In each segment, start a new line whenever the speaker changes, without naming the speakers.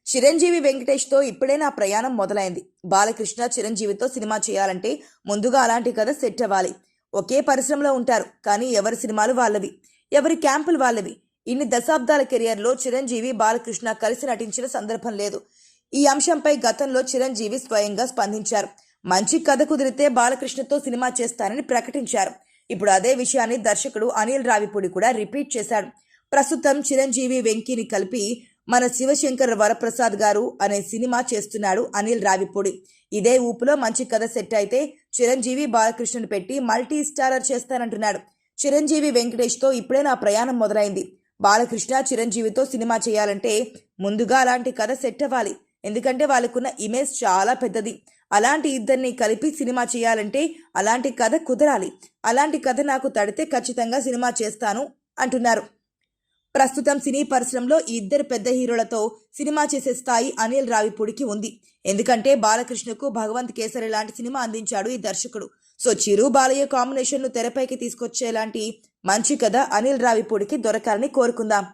చిరంజీవి వెంకటేష్తో ఇప్పుడే నా ప్రయాణం మొదలైంది. బాలకృష్ణ చిరంజీవితో సినిమా చేయాలంటే ముందుగా అలాంటి కథ సెట్ అవ్వాలి. ఒకే పరిశ్రమలో ఉంటారు, కానీ ఎవరి సినిమాలు వాళ్ళవి, ఎవరి క్యాంపులు వాళ్ళవి. ఇన్ని దశాబ్దాల కెరియర్లో చిరంజీవి బాలకృష్ణ కలిసి నటించిన సందర్భం లేదు. ఈ అంశంపై గతంలో చిరంజీవి స్వయంగా స్పందించారు. మంచి కథ కుదిరితే బాలకృష్ణతో సినిమా చేస్తానని ప్రకటించారు. ఇప్పుడు అదే విషయాన్ని దర్శకుడు అనిల్ రావిపూడి కూడా రిపీట్ చేశాడు. ప్రస్తుతం చిరంజీవి వెంకీని కలిపి మన శివశంకర్ వరప్రసాద్ గారు అనే సినిమా చేస్తున్నాడు అనిల్ రావిపూడి. ఇదే ఊపులో మంచి కథ సెట్ అయితే చిరంజీవి బాలకృష్ణను పెట్టి మల్టీ స్టారర్ చేస్తానంటున్నాడు. చిరంజీవి వెంకటేష్తో ఇప్పుడే నా ప్రయాణం మొదలైంది. బాలకృష్ణ చిరంజీవితో సినిమా చేయాలంటే ముందుగా అలాంటి కథ సెట్ అవ్వాలి. ఎందుకంటే వాళ్ళకున్న ఇమేజ్ చాలా పెద్దది. అలాంటి ఇద్దరిని కలిపి సినిమా చేయాలంటే అలాంటి కథ కుదరాలి. అలాంటి కథ నాకు తడితే ఖచ్చితంగా సినిమా చేస్తాను అంటున్నారు. ప్రస్తుతం సినీ పరిశ్రమలో ఈ ఇద్దరు పెద్ద హీరోలతో సినిమా చేసే స్థాయి అనిల్ రావిపూడికి ఉంది. ఎందుకంటే బాలకృష్ణకు భగవంత్ కేసరి లాంటి సినిమా అందించాడు ఈ దర్శకుడు. సో చిరు బాలయ్య కాంబినేషన్ను తెరపైకి తీసుకొచ్చేలాంటి మంచి కథ అనిల్ రావిపూడికి దొరకాలని కోరుకుందాం.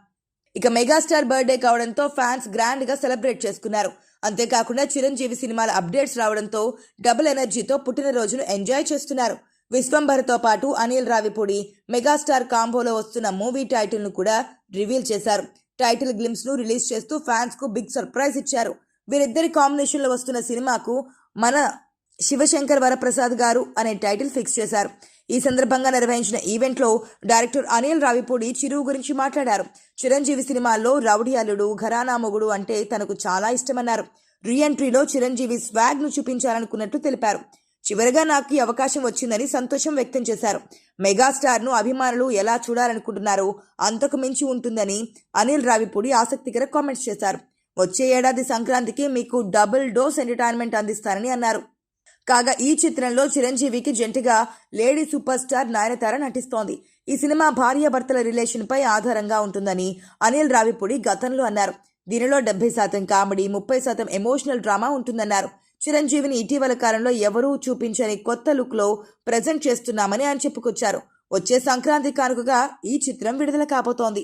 ఇక మెగాస్టార్ బర్త్డే కావడంతో ఫ్యాన్స్ గ్రాండ్ గా సెలబ్రేట్ చేసుకున్నారు. అంతేకాకుండా చిరంజీవి సినిమాల అప్డేట్స్ రావడంతో డబుల్ ఎనర్జీతో పుట్టినరోజును ఎంజాయ్ చేస్తున్నారు. విశ్వంభర్తో పాటు అనిల్ రావిపూడి మెగాస్టార్ కాంబోలో వస్తున్న మూవీ టైటిల్ ను కూడా రివీల్ చేశారు. టైటిల్ గ్లిమ్స్ ను రిలీజ్ చేస్తూ ఫ్యాన్స్ కు బిగ్ సర్ప్రైజ్ ఇచ్చారు. వీరిద్దరి కాంబినేషన్ లో వస్తున్న సినిమాకు మన శివశంకర్ వరప్రసాద్ గారు అనే టైటిల్ ఫిక్స్ చేశారు. ఈ సందర్భంగా నిర్వహించిన ఈవెంట్ లో డైరెక్టర్ అనిల్ రావిపూడి చిరు గురించి మాట్లాడారు. చిరంజీవి సినిమాల్లో రౌడీ అల్లుడు, ఘరానా మొగుడు అంటే తనకు చాలా ఇష్టమన్నారు. రీఎంట్రీలో చిరంజీవి స్వాగ్ ను చూపించాలనుకున్నట్టు తెలిపారు. చివరిగా నాకు ఈ అవకాశం వచ్చిందని సంతోషం వ్యక్తం చేశారు. మెగాస్టార్ ను అభిమానులు ఎలా చూడాలనుకుంటున్నారో అంతకు మించి ఉంటుందని అనిల్ రావిపూడి ఆసక్తికర కామెంట్స్ చేశారు. వచ్చే ఏడాది సంక్రాంతికి మీకు డబుల్ డోస్ ఎంటర్టైన్మెంట్ అందిస్తానని అన్నారు. కాగా ఈ చిత్రంలో చిరంజీవికి జంటగా లేడీ సూపర్ స్టార్ నయనతార నటిస్తోంది. ఈ సినిమా భార్యాభర్తల రిలేషన్ పై ఆధారంగా ఉంటుందని అనిల్ రావిపూడి గతంలో అన్నారు. దీనిలో 70% కామెడీ, 30% ఎమోషనల్ డ్రామా ఉంటుందన్నారు. చిరంజీవిని ఇటీవల కాలంలో ఎవరూ చూపించని కొత్త లుక్ లో ప్రెజెంట్ చేస్తున్నామని ఆయన చెప్పుకొచ్చారు. వచ్చే సంక్రాంతి కానుకగా ఈ చిత్రం విడుదల కాబోతోంది.